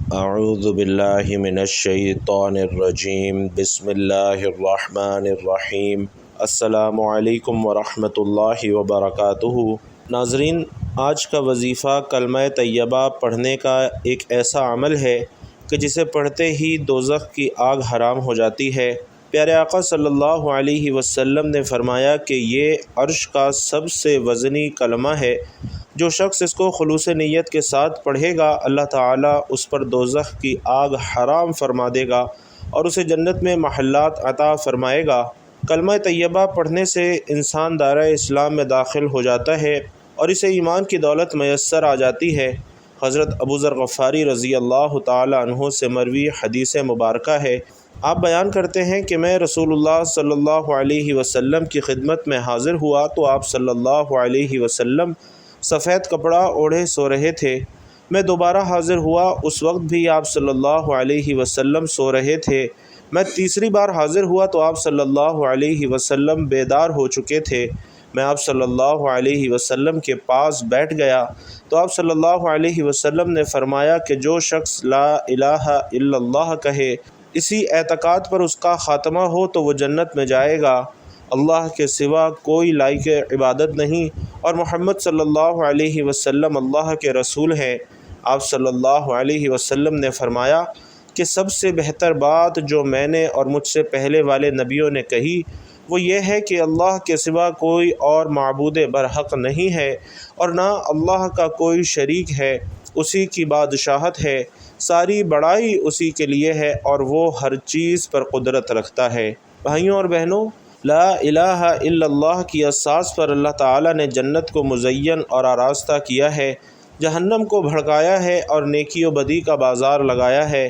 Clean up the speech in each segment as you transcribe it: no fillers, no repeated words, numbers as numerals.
اعوذ باللہ من الشیطان الرجیم بسم اللہ الرحمن الرحیم السلام علیکم ورحمۃ اللہ وبرکاتہ۔ ناظرین، آج کا وظیفہ کلمہ طیبہ پڑھنے کا ایک ایسا عمل ہے کہ جسے پڑھتے ہی دوزخ کی آگ حرام ہو جاتی ہے۔ پیارے آقا صلی اللہ علیہ وسلم نے فرمایا کہ یہ عرش کا سب سے وزنی کلمہ ہے۔ جو شخص اس کو خلوص نیت کے ساتھ پڑھے گا، اللہ تعالیٰ اس پر دوزخ کی آگ حرام فرما دے گا اور اسے جنت میں محلات عطا فرمائے گا۔ کلمہ طیبہ پڑھنے سے انسان دائرہ اسلام میں داخل ہو جاتا ہے اور اسے ایمان کی دولت میسر آ جاتی ہے۔ حضرت ابو ذر غفاری رضی اللہ تعالی عنہ سے مروی حدیث مبارکہ ہے، آپ بیان کرتے ہیں کہ میں رسول اللہ صلی اللہ علیہ وسلم کی خدمت میں حاضر ہوا تو آپ صلی اللہ علیہ وسلم سفید کپڑا اوڑھے سو رہے تھے۔ میں دوبارہ حاضر ہوا، اس وقت بھی آپ صلی اللہ علیہ وسلم سو رہے تھے۔ میں تیسری بار حاضر ہوا تو آپ صلی اللہ علیہ وسلم بیدار ہو چکے تھے۔ میں آپ صلی اللہ علیہ وسلم کے پاس بیٹھ گیا تو آپ صلی اللہ علیہ وسلم نے فرمایا کہ جو شخص لا الہ الا اللہ کہے، اسی اعتقاد پر اس کا خاتمہ ہو تو وہ جنت میں جائے گا۔ اللہ کے سوا کوئی لائق عبادت نہیں اور محمد صلی اللہ علیہ وسلم اللہ کے رسول ہیں۔ آپ صلی اللہ علیہ وسلم نے فرمایا کہ سب سے بہتر بات جو میں نے اور مجھ سے پہلے والے نبیوں نے کہی وہ یہ ہے کہ اللہ کے سوا کوئی اور معبود برحق نہیں ہے اور نہ اللہ کا کوئی شریک ہے، اسی کی بادشاہت ہے، ساری بڑائی اسی کے لیے ہے اور وہ ہر چیز پر قدرت رکھتا ہے۔ بھائیوں اور بہنوں، لا الہ الا اللہ کی اساس پر اللہ تعالیٰ نے جنت کو مزین اور آراستہ کیا ہے، جہنم کو بھڑکایا ہے اور نیکی و بدی کا بازار لگایا ہے۔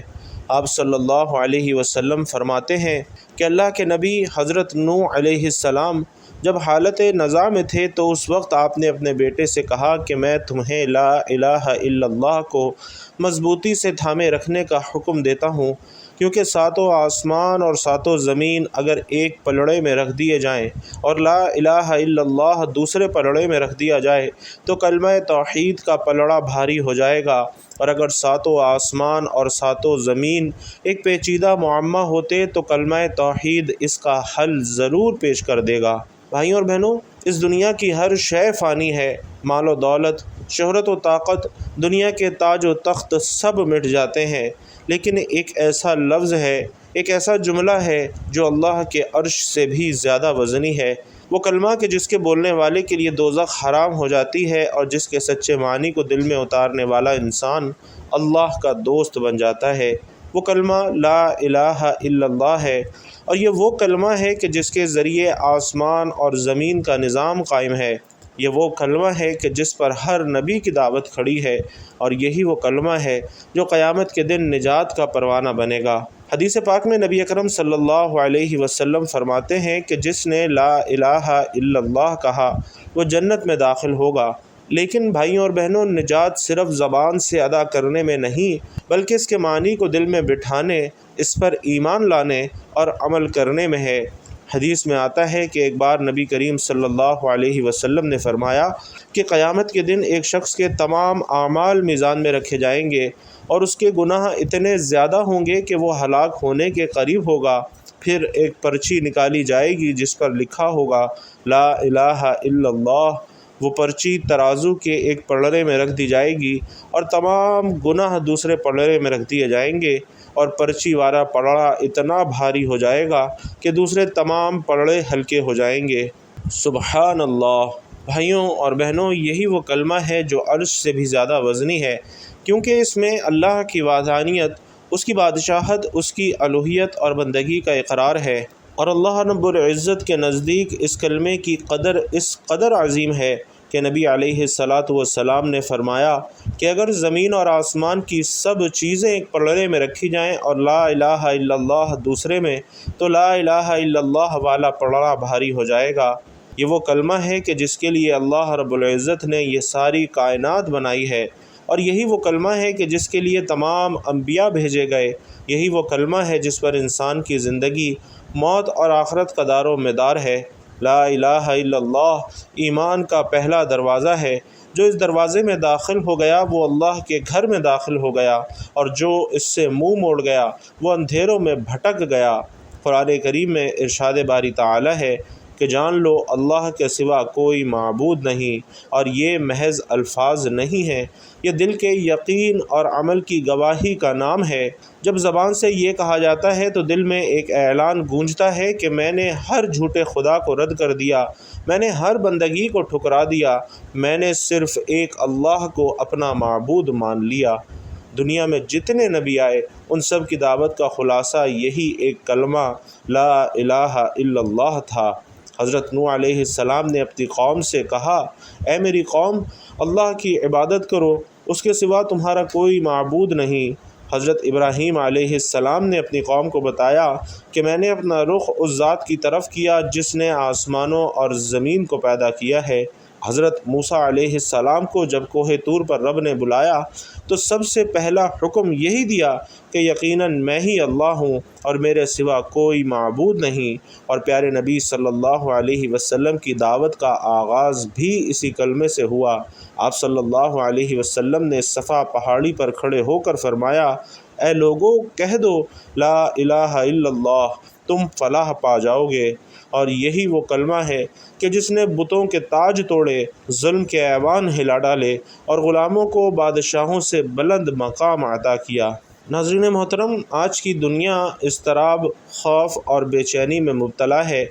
آپ صلی اللہ علیہ وسلم فرماتے ہیں کہ اللہ کے نبی حضرت نوح علیہ السلام جب حالت نزاع میں تھے تو اس وقت آپ نے اپنے بیٹے سے کہا کہ میں تمہیں لا الہ الا اللہ کو مضبوطی سے تھامے رکھنے کا حکم دیتا ہوں، کیونکہ ساتوں آسمان اور ساتوں زمین اگر ایک پلڑے میں رکھ دیے جائیں اور لا الہ الا اللہ دوسرے پلڑے میں رکھ دیا جائے تو کلمہ توحید کا پلڑا بھاری ہو جائے گا، اور اگر ساتوں آسمان اور ساتوں زمین ایک پیچیدہ معمہ ہوتے تو کلمہ توحید اس کا حل ضرور پیش کر دے گا۔ بھائیوں اور بہنوں، اس دنیا کی ہر شے فانی ہے، مال و دولت، شہرت و طاقت، دنیا کے تاج و تخت سب مٹ جاتے ہیں، لیکن ایک ایسا لفظ ہے، ایک ایسا جملہ ہے جو اللہ کے عرش سے بھی زیادہ وزنی ہے، وہ کلمہ کہ جس کے بولنے والے کے لیے دوزخ حرام ہو جاتی ہے اور جس کے سچے معنی کو دل میں اتارنے والا انسان اللہ کا دوست بن جاتا ہے۔ وہ کلمہ لا الہ الا اللہ ہے، اور یہ وہ کلمہ ہے کہ جس کے ذریعے آسمان اور زمین کا نظام قائم ہے۔ یہ وہ کلمہ ہے کہ جس پر ہر نبی کی دعوت کھڑی ہے، اور یہی وہ کلمہ ہے جو قیامت کے دن نجات کا پروانہ بنے گا۔ حدیث پاک میں نبی اکرم صلی اللہ علیہ وسلم فرماتے ہیں کہ جس نے لا الہ الا اللہ کہا وہ جنت میں داخل ہوگا۔ لیکن بھائیوں اور بہنوں، نجات صرف زبان سے ادا کرنے میں نہیں بلکہ اس کے معنی کو دل میں بٹھانے، اس پر ایمان لانے اور عمل کرنے میں ہے۔ حدیث میں آتا ہے کہ ایک بار نبی کریم صلی اللہ علیہ وسلم نے فرمایا کہ قیامت کے دن ایک شخص کے تمام اعمال میزان میں رکھے جائیں گے اور اس کے گناہ اتنے زیادہ ہوں گے کہ وہ ہلاک ہونے کے قریب ہوگا۔ پھر ایک پرچی نکالی جائے گی جس پر لکھا ہوگا لا الہ الا اللہ۔ وہ پرچی ترازو کے ایک پلڑے میں رکھ دی جائے گی اور تمام گناہ دوسرے پلڑے میں رکھ دیے جائیں گے، اور پرچی والا پلڑا اتنا بھاری ہو جائے گا کہ دوسرے تمام پلڑے ہلکے ہو جائیں گے۔ سبحان اللہ۔ بھائیوں اور بہنوں، یہی وہ کلمہ ہے جو عرش سے بھی زیادہ وزنی ہے، کیونکہ اس میں اللہ کی وحدانیت، اس کی بادشاہت، اس کی الوہیت اور بندگی کا اقرار ہے، اور اللہ رب العزت کے نزدیک اس کلمے کی قدر اس قدر عظیم ہے کہ نبی علیہ الصلاۃ والسلام نے فرمایا کہ اگر زمین اور آسمان کی سب چیزیں ایک پلڑے میں رکھی جائیں اور لا الہ الا اللہ دوسرے میں، تو لا الہ الا اللہ والا پلڑا بھاری ہو جائے گا۔ یہ وہ کلمہ ہے کہ جس کے لیے اللہ رب العزت نے یہ ساری کائنات بنائی ہے، اور یہی وہ کلمہ ہے کہ جس کے لیے تمام انبیاء بھیجے گئے۔ یہی وہ کلمہ ہے جس پر انسان کی زندگی، موت اور آخرت کا دار و مدار ہے۔ لا الہ الا اللہ ایمان کا پہلا دروازہ ہے جو اس دروازے میں داخل ہو گیا وہ اللہ کے گھر میں داخل ہو گیا، اور جو اس سے منہ موڑ گیا وہ اندھیروں میں بھٹک گیا۔ قرآن کریم میں ارشاد باری تعالی ہے کہ جان لو اللہ کے سوا کوئی معبود نہیں، اور یہ محض الفاظ نہیں ہیں، یہ دل کے یقین اور عمل کی گواہی کا نام ہے۔ جب زبان سے یہ کہا جاتا ہے تو دل میں ایک اعلان گونجتا ہے کہ میں نے ہر جھوٹے خدا کو رد کر دیا، میں نے ہر بندگی کو ٹھکرا دیا، میں نے صرف ایک اللہ کو اپنا معبود مان لیا۔ دنیا میں جتنے نبی آئے ان سب کی دعوت کا خلاصہ یہی ایک کلمہ لا الہ الا اللہ تھا۔ حضرت نوح علیہ السلام نے اپنی قوم سے کہا، اے میری قوم، اللہ کی عبادت کرو، اس کے سوا تمہارا کوئی معبود نہیں۔ حضرت ابراہیم علیہ السلام نے اپنی قوم کو بتایا کہ میں نے اپنا رخ اس ذات کی طرف کیا جس نے آسمانوں اور زمین کو پیدا کیا ہے۔ حضرت موسیٰ علیہ السلام کو جب کوہ طور پر رب نے بلایا تو سب سے پہلا حکم یہی دیا کہ یقیناً میں ہی اللہ ہوں اور میرے سوا کوئی معبود نہیں، اور پیارے نبی صلی اللہ علیہ وسلم کی دعوت کا آغاز بھی اسی کلمے سے ہوا۔ آپ صلی اللہ علیہ وسلم نے صفا پہاڑی پر کھڑے ہو کر فرمایا، اے لوگو، کہہ دو لا الہ الا اللہ، تم فلاح پا جاؤ گے۔ اور یہی وہ کلمہ ہے کہ جس نے بتوں کے تاج توڑے، ظلم کے ایوان ہلا ڈالے اور غلاموں کو بادشاہوں سے بلند مقام عطا کیا۔ ناظرین محترم، آج کی دنیا اضطراب، خوف اور بے چینی میں مبتلا ہے۔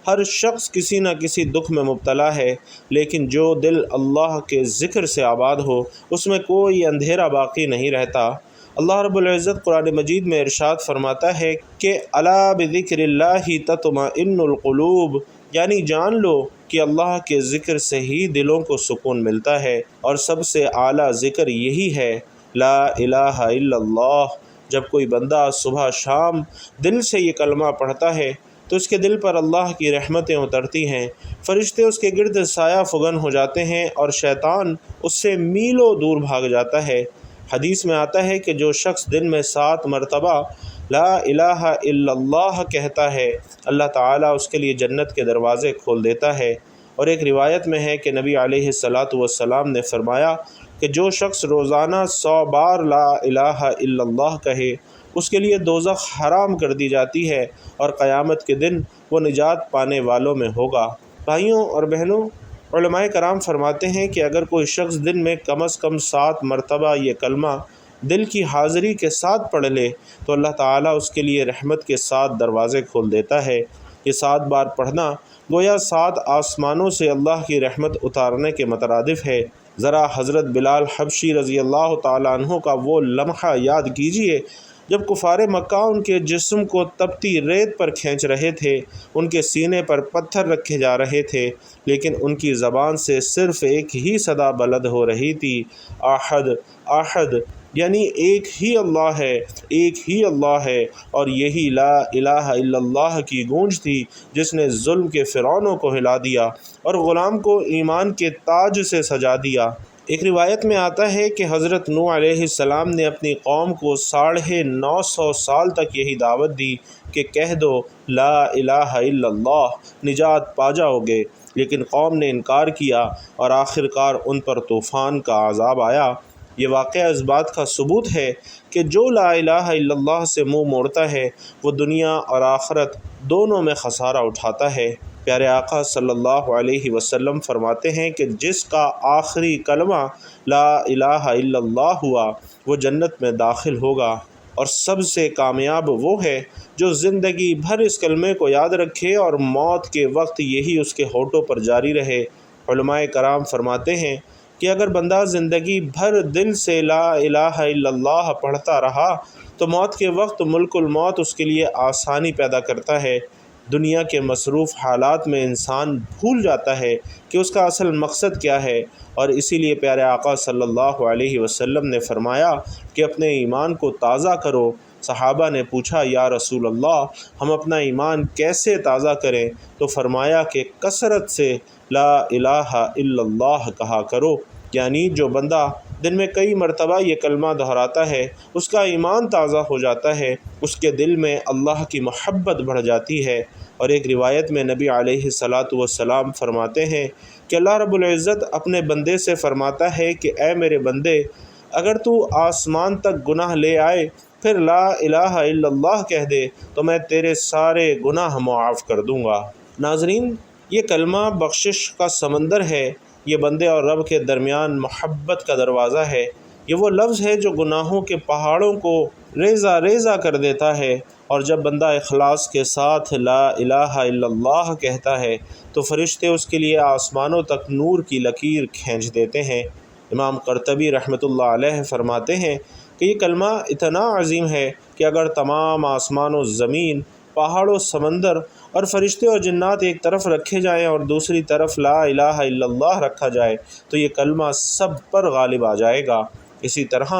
ہر شخص کسی نہ کسی دکھ میں مبتلا ہے، لیکن جو دل اللہ کے ذکر سے آباد ہو اس میں کوئی اندھیرا باقی نہیں رہتا۔ اللہ رب العزت قرآن مجید میں ارشاد فرماتا ہے کہ الا بذکر اللہ تطمئن القلوب، یعنی جان لو کہ اللہ کے ذکر سے ہی دلوں کو سکون ملتا ہے، اور سب سے اعلیٰ ذکر یہی ہے لا الہ الا اللہ۔ جب کوئی بندہ صبح شام دل سے یہ کلمہ پڑھتا ہے تو اس کے دل پر اللہ کی رحمتیں اترتی ہیں، فرشتے اس کے گرد سایہ فگن ہو جاتے ہیں اور شیطان اس سے میلوں دور بھاگ جاتا ہے۔ حدیث میں آتا ہے کہ جو شخص دن میں 7 مرتبہ لا الہ الا اللہ کہتا ہے، اللہ تعالیٰ اس کے لیے جنت کے دروازے کھول دیتا ہے۔ اور ایک روایت میں ہے کہ نبی علیہ الصلاۃ والسلام نے فرمایا کہ جو شخص روزانہ 100 بار لا الہ الا اللہ کہے اس کے لیے دوزخ حرام کر دی جاتی ہے، اور قیامت کے دن وہ نجات پانے والوں میں ہوگا۔ بھائیوں اور بہنوں، علماء کرام فرماتے ہیں کہ اگر کوئی شخص دن میں کم از کم 7 مرتبہ یہ کلمہ دل کی حاضری کے ساتھ پڑھ لے تو اللہ تعالیٰ اس کے لیے رحمت کے 7 دروازے کھول دیتا ہے۔ یہ 7 بار پڑھنا گویا 7 آسمانوں سے اللہ کی رحمت اتارنے کے مترادف ہے۔ ذرا حضرت بلال حبشی رضی اللہ تعالیٰ عنہ کا وہ لمحہ یاد کیجئے جب کفار مکہ ان کے جسم کو تپتی ریت پر کھینچ رہے تھے، ان کے سینے پر پتھر رکھے جا رہے تھے، لیکن ان کی زبان سے صرف ایک ہی صدا بلند ہو رہی تھی، احد احد، یعنی ایک ہی اللہ ہے، ایک ہی اللہ ہے، اور یہی لا الہ الا اللہ کی گونج تھی جس نے ظلم کے فرعونوں کو ہلا دیا اور غلام کو ایمان کے تاج سے سجا دیا۔ ایک روایت میں آتا ہے کہ حضرت نوح علیہ السلام نے اپنی قوم کو 950 سال تک یہی دعوت دی کہ کہہ دو لا الہ الا اللہ، نجات پا جاؤ گے، لیکن قوم نے انکار کیا اور آخرکار ان پر طوفان کا عذاب آیا۔ یہ واقعہ اس بات کا ثبوت ہے کہ جو لا الہ الا اللہ سے منہ موڑتا ہے وہ دنیا اور آخرت دونوں میں خسارہ اٹھاتا ہے۔ پیارے آقا صلی اللہ علیہ وسلم فرماتے ہیں کہ جس کا آخری کلمہ لا الہ الا اللہ ہوا وہ جنت میں داخل ہوگا، اور سب سے کامیاب وہ ہے جو زندگی بھر اس کلمے کو یاد رکھے اور موت کے وقت یہی اس کے ہونٹوں پر جاری رہے۔ علماء کرام فرماتے ہیں کہ اگر بندہ زندگی بھر دل سے لا الہ الا اللہ پڑھتا رہا تو موت کے وقت ملک الموت اس کے لیے آسانی پیدا کرتا ہے۔ دنیا کے مصروف حالات میں انسان بھول جاتا ہے کہ اس کا اصل مقصد کیا ہے، اور اسی لیے پیارے آقا صلی اللہ علیہ وسلم نے فرمایا کہ اپنے ایمان کو تازہ کرو۔ صحابہ نے پوچھا، یا رسول اللہ، ہم اپنا ایمان کیسے تازہ کریں؟ تو فرمایا کہ کثرت سے لا الہ الا اللہ کہا کرو۔ یعنی جو بندہ دن میں کئی مرتبہ یہ کلمہ دہراتا ہے اس کا ایمان تازہ ہو جاتا ہے، اس کے دل میں اللہ کی محبت بڑھ جاتی ہے۔ اور ایک روایت میں نبی علیہ الصلاۃ والسلام فرماتے ہیں کہ اللہ رب العزت اپنے بندے سے فرماتا ہے کہ اے میرے بندے، اگر تو آسمان تک گناہ لے آئے پھر لا الہ الا اللہ کہہ دے تو میں تیرے سارے گناہ معاف کر دوں گا۔ ناظرین، یہ کلمہ بخشش کا سمندر ہے، یہ بندے اور رب کے درمیان محبت کا دروازہ ہے۔ یہ وہ لفظ ہے جو گناہوں کے پہاڑوں کو ریزہ ریزہ کر دیتا ہے، اور جب بندہ اخلاص کے ساتھ لا الہ الا اللہ کہتا ہے تو فرشتے اس کے لیے آسمانوں تک نور کی لکیر کھینچ دیتے ہیں۔ امام قرطبی رحمۃ اللہ علیہ فرماتے ہیں کہ یہ کلمہ اتنا عظیم ہے کہ اگر تمام آسمان و زمین، پہاڑ و سمندر اور فرشتے اور جنات ایک طرف رکھے جائیں اور دوسری طرف لا الہ الا اللہ رکھا جائے تو یہ کلمہ سب پر غالب آ جائے گا۔ اسی طرح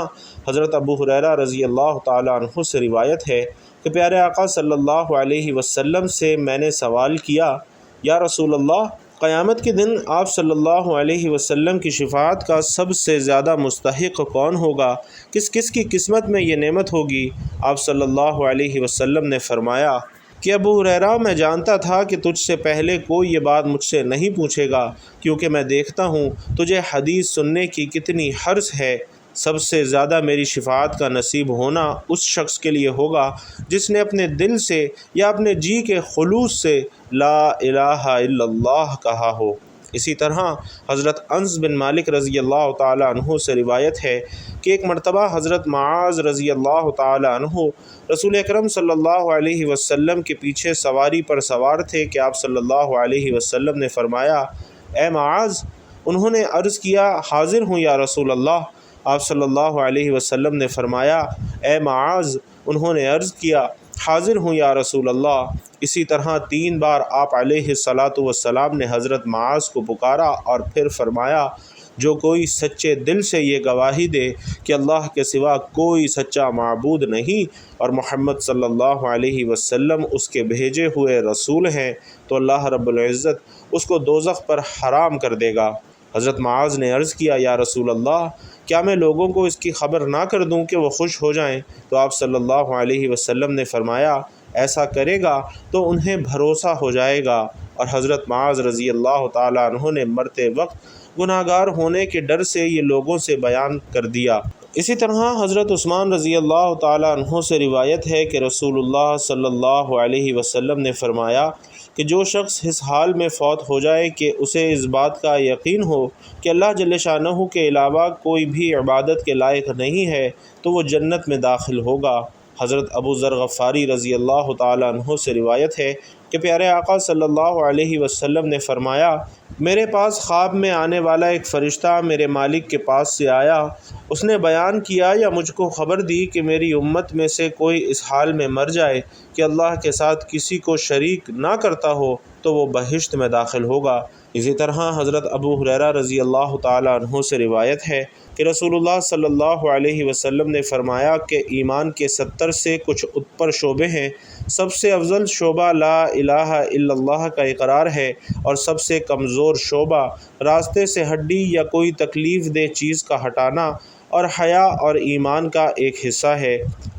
حضرت ابو ہریرہ رضی اللہ تعالیٰ عنہ سے روایت ہے کہ پیارے آقا صلی اللہ علیہ وسلم سے میں نے سوال کیا، یا رسول اللہ، قیامت کے دن آپ صلی اللہ علیہ وسلم کی شفاعت کا سب سے زیادہ مستحق کون ہوگا؟ کس کس کی قسمت میں یہ نعمت ہوگی؟ آپ صلی اللہ علیہ وسلم نے فرمایا کہ ابو ہریرہ، میں جانتا تھا کہ تجھ سے پہلے کوئی یہ بات مجھ سے نہیں پوچھے گا، کیونکہ میں دیکھتا ہوں تجھے حدیث سننے کی کتنی حرص ہے۔ سب سے زیادہ میری شفاعت کا نصیب ہونا اس شخص کے لیے ہوگا جس نے اپنے دل سے یا اپنے جی کے خلوص سے لا الہ الا اللہ کہا ہو۔ اسی طرح حضرت انس بن مالک رضی اللہ تعالیٰ عنہ سے روایت ہے کہ ایک مرتبہ حضرت معاذ رضی اللہ تعالیٰ عنہ رسول اکرم صلی اللہ علیہ وسلم کے پیچھے سواری پر سوار تھے کہ آپ صلی اللہ علیہ وسلم نے فرمایا، اے معاذ۔ انہوں نے عرض کیا، حاضر ہوں یا رسول اللہ۔ آپ صلی اللہ علیہ وسلم نے فرمایا، اے معاذ۔ انہوں نے عرض کیا، حاضر ہوں یا رسول اللہ۔ اسی طرح 3 بار آپ علیہ الصلاۃ والسلام نے حضرت معاذ کو پکارا اور پھر فرمایا، جو کوئی سچے دل سے یہ گواہی دے کہ اللہ کے سوا کوئی سچا معبود نہیں اور محمد صلی اللہ علیہ وسلم اس کے بھیجے ہوئے رسول ہیں، تو اللہ رب العزت اس کو دوزخ پر حرام کر دے گا۔ حضرت معاذ نے عرض کیا، یا رسول اللہ، کیا میں لوگوں کو اس کی خبر نہ کر دوں کہ وہ خوش ہو جائیں؟ تو آپ صلی اللہ علیہ وسلم نے فرمایا، ایسا کرے گا تو انہیں بھروسہ ہو جائے گا۔ اور حضرت معاذ رضی اللہ تعالیٰ عنہ نے مرتے وقت گناہ گار ہونے کے ڈر سے یہ لوگوں سے بیان کر دیا۔ اسی طرح حضرت عثمان رضی اللہ تعالیٰ عنہ سے روایت ہے کہ رسول اللہ صلی اللہ علیہ وسلم نے فرمایا کہ جو شخص اس حال میں فوت ہو جائے کہ اسے اس بات کا یقین ہو کہ اللہ جل شانہ کے علاوہ کوئی بھی عبادت کے لائق نہیں ہے تو وہ جنت میں داخل ہوگا۔ حضرت ابو ذر غفاری رضی اللہ تعالیٰ عنہ سے روایت ہے کہ پیارے آقا صلی اللہ علیہ وسلم نے فرمایا، میرے پاس خواب میں آنے والا ایک فرشتہ میرے مالک کے پاس سے آیا۔ اس نے بیان کیا یا مجھ کو خبر دی کہ میری امت میں سے کوئی اس حال میں مر جائے کہ اللہ کے ساتھ کسی کو شریک نہ کرتا ہو تو وہ بہشت میں داخل ہوگا۔ اسی طرح حضرت ابو ہریرہ رضی اللہ تعالیٰ عنہ سے روایت ہے کہ رسول اللہ صلی اللہ علیہ وسلم نے فرمایا کہ ایمان کے 70 سے کچھ اوپر شعبے ہیں۔ سب سے افضل شعبہ لا الہ الا اللہ کا اقرار ہے، اور سب سے کمزور شعبہ راستے سے ہڈی یا کوئی تکلیف دہ چیز کا ہٹانا اور حیا اور ایمان کا ایک حصہ ہے۔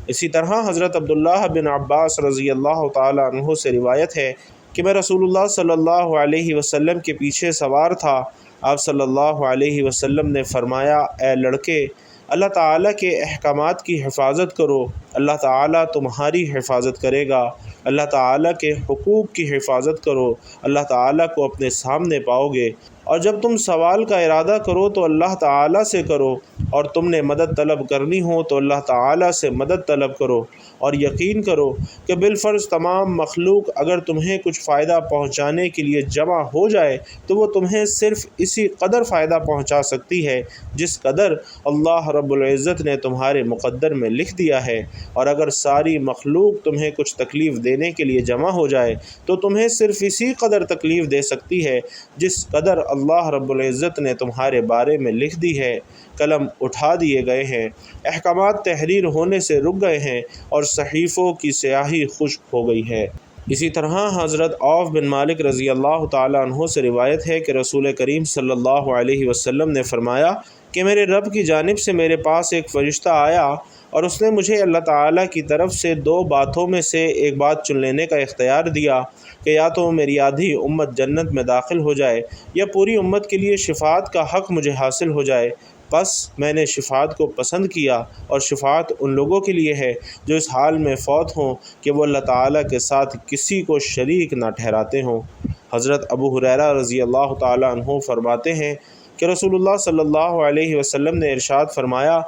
اسی طرح حضرت عبداللہ بن عباس رضی اللہ تعالیٰ عنہ سے روایت ہے کہ میں رسول اللہ صلی اللہ علیہ وسلم کے پیچھے سوار تھا۔ آپ صلی اللہ علیہ وسلم نے فرمایا، اے لڑکے، اللہ تعالیٰ کے احکامات کی حفاظت کرو، اللہ تعالیٰ تمہاری حفاظت کرے گا۔ اللہ تعالیٰ کے حقوق کی حفاظت کرو، اللہ تعالیٰ کو اپنے سامنے پاؤ گے۔ اور جب تم سوال کا ارادہ کرو تو اللہ تعالیٰ سے کرو، اور تم نے مدد طلب کرنی ہو تو اللہ تعالیٰ سے مدد طلب کرو، اور یقین کرو کہ بالفرض تمام مخلوق اگر تمہیں کچھ فائدہ پہنچانے کے لیے جمع ہو جائے تو وہ تمہیں صرف اسی قدر فائدہ پہنچا سکتی ہے جس قدر اللہ رب العزت نے تمہارے مقدر میں لکھ دیا ہے، اور اگر ساری مخلوق تمہیں کچھ تکلیف دینے کے لیے جمع ہو جائے تو تمہیں صرف اسی قدر تکلیف دے سکتی ہے جس قدر اللہ رب العزت نے تمہارے بارے میں لکھ دی ہے۔ قلم اٹھا دیے گئے ہیں، احکامات تحریر ہونے سے رک گئے ہیں، اور صحیفوں کی سیاہی خشک ہو گئی ہے۔ اسی طرح حضرت عوف بن مالک رضی اللہ تعالیٰ عنہ سے روایت ہے کہ رسول کریم صلی اللہ علیہ وسلم نے فرمایا کہ میرے رب کی جانب سے میرے پاس ایک فرشتہ آیا اور اس نے مجھے اللہ تعالیٰ کی طرف سے دو باتوں میں سے ایک بات چن لینے کا اختیار دیا کہ یا تو میری آدھی امت جنت میں داخل ہو جائے یا پوری امت کے لیے شفاعت کا حق مجھے حاصل ہو جائے۔ بس میں نے شفاعت کو پسند کیا، اور شفاعت ان لوگوں کے لیے ہے جو اس حال میں فوت ہوں کہ وہ اللہ تعالیٰ کے ساتھ کسی کو شریک نہ ٹھہراتے ہوں۔ حضرت ابو ہریرہ رضی اللہ تعالیٰ عنہ فرماتے ہیں کہ رسول اللہ صلی اللہ علیہ وسلم نے ارشاد فرمایا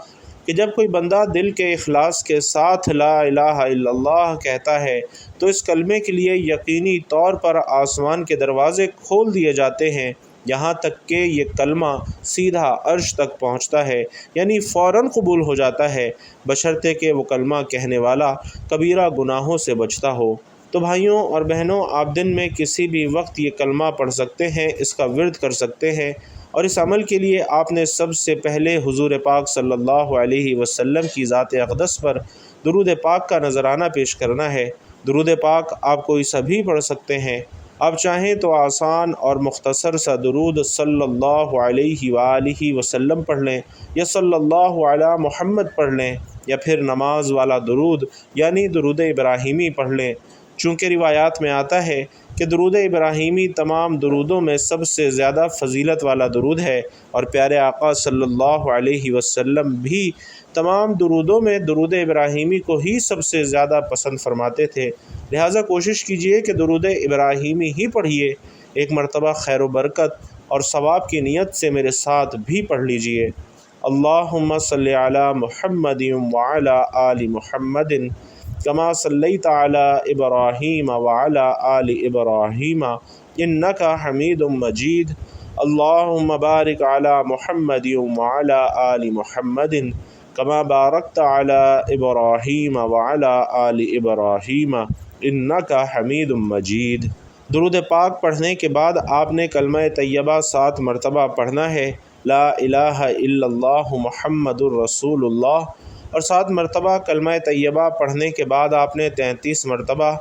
کہ جب کوئی بندہ دل کے اخلاص کے ساتھ لا الہ الا اللہ کہتا ہے تو اس کلمے کے لیے یقینی طور پر آسمان کے دروازے کھول دیے جاتے ہیں، یہاں تک کہ یہ کلمہ سیدھا عرش تک پہنچتا ہے، یعنی فوراً قبول ہو جاتا ہے، بشرطے کہ وہ کلمہ کہنے والا کبیرہ گناہوں سے بچتا ہو۔ تو بھائیوں اور بہنوں، آپ دن میں کسی بھی وقت یہ کلمہ پڑھ سکتے ہیں، اس کا ورد کر سکتے ہیں، اور اس عمل کے لیے آپ نے سب سے پہلے حضور پاک صلی اللہ علیہ وسلم کی ذات اقدس پر درود پاک کا نذرانہ پیش کرنا ہے۔ درود پاک آپ کوئی سبھی پڑھ سکتے ہیں، آپ چاہیں تو آسان اور مختصر سا درود صلی اللہ علیہ وآلہ وسلم پڑھ لیں، یا صلی اللہ علی محمد پڑھ لیں، یا پھر نماز والا درود یعنی درود ابراہیمی پڑھ لیں۔ چونکہ روایات میں آتا ہے کہ درود ابراہیمی تمام درودوں میں سب سے زیادہ فضیلت والا درود ہے، اور پیارے آقا صلی اللہ علیہ وسلم بھی تمام درودوں میں درود ابراہیمی کو ہی سب سے زیادہ پسند فرماتے تھے، لہٰذا کوشش کیجئے کہ درود ابراہیمی ہی پڑھیے۔ ایک مرتبہ خیر و برکت اور ثواب کی نیت سے میرے ساتھ بھی پڑھ لیجئے۔ اللہم صلی علی محمد وعلی آل محمد کما صلیت علی ابراہیم وعلی آل ابراہیم انک حمید مجید۔ اللہم بارک علی محمد وعلی آل محمد کما بارکت علی ابراہیم وعلی آل ابراہیم انک حمید مجید۔ درود پاک پڑھنے کے بعد آپ نے کلمہ طیبہ 7 مرتبہ پڑھنا ہے، لا الہ الا اللہ محمد الرسول اللہ، اور 7 مرتبہ کلمہ طیبہ پڑھنے کے بعد آپ نے 33 مرتبہ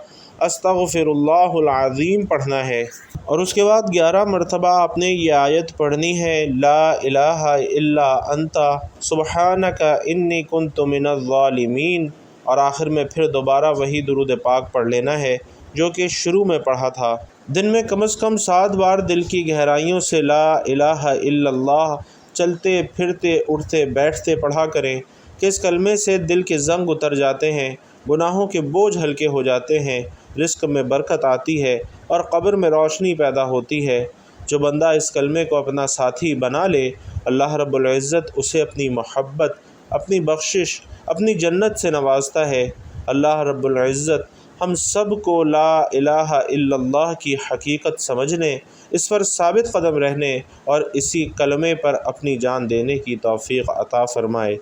استغفر اللہ العظیم پڑھنا ہے، اور اس کے بعد 11 مرتبہ آپ نے یہ آیت پڑھنی ہے، لا الہ الا انت سبحانک انی کنت من الظالمین، اور آخر میں پھر دوبارہ وہی درود پاک پڑھ لینا ہے جو کہ شروع میں پڑھا تھا۔ دن میں کم از کم 7 بار دل کی گہرائیوں سے لا الہ الا اللہ چلتے پھرتے اٹھتے بیٹھتے پڑھا کریں کہ اس کلمے سے دل کے زنگ اتر جاتے ہیں، گناہوں کے بوجھ ہلکے ہو جاتے ہیں، رزق میں برکت آتی ہے اور قبر میں روشنی پیدا ہوتی ہے۔ جو بندہ اس کلمے کو اپنا ساتھی بنا لے، اللہ رب العزت اسے اپنی محبت، اپنی بخشش، اپنی جنت سے نوازتا ہے۔ اللہ رب العزت ہم سب کو لا الہ الا اللہ کی حقیقت سمجھنے، اس پر ثابت قدم رہنے اور اسی کلمے پر اپنی جان دینے کی توفیق عطا فرمائے،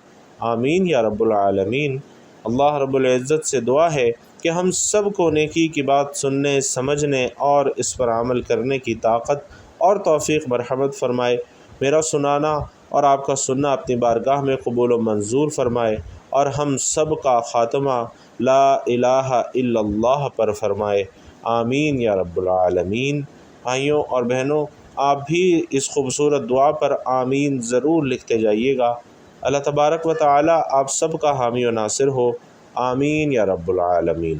آمین یا رب العالمین۔ اللہ رب العزت سے دعا ہے کہ ہم سب کو نیکی کی بات سننے، سمجھنے اور اس پر عمل کرنے کی طاقت اور توفیق مرحمت فرمائے۔ میرا سنانا اور آپ کا سننا اپنی بارگاہ میں قبول و منظور فرمائے، اور ہم سب کا خاتمہ لا الہ الا اللہ پر فرمائے، آمین یا رب العالمین۔ بھائیوں اور بہنوں، آپ بھی اس خوبصورت دعا پر آمین ضرور لکھتے جائیے گا۔ اللہ تبارک و تعالی آپ سب کا حامی و ناصر ہو، آمین یا رب العالمین۔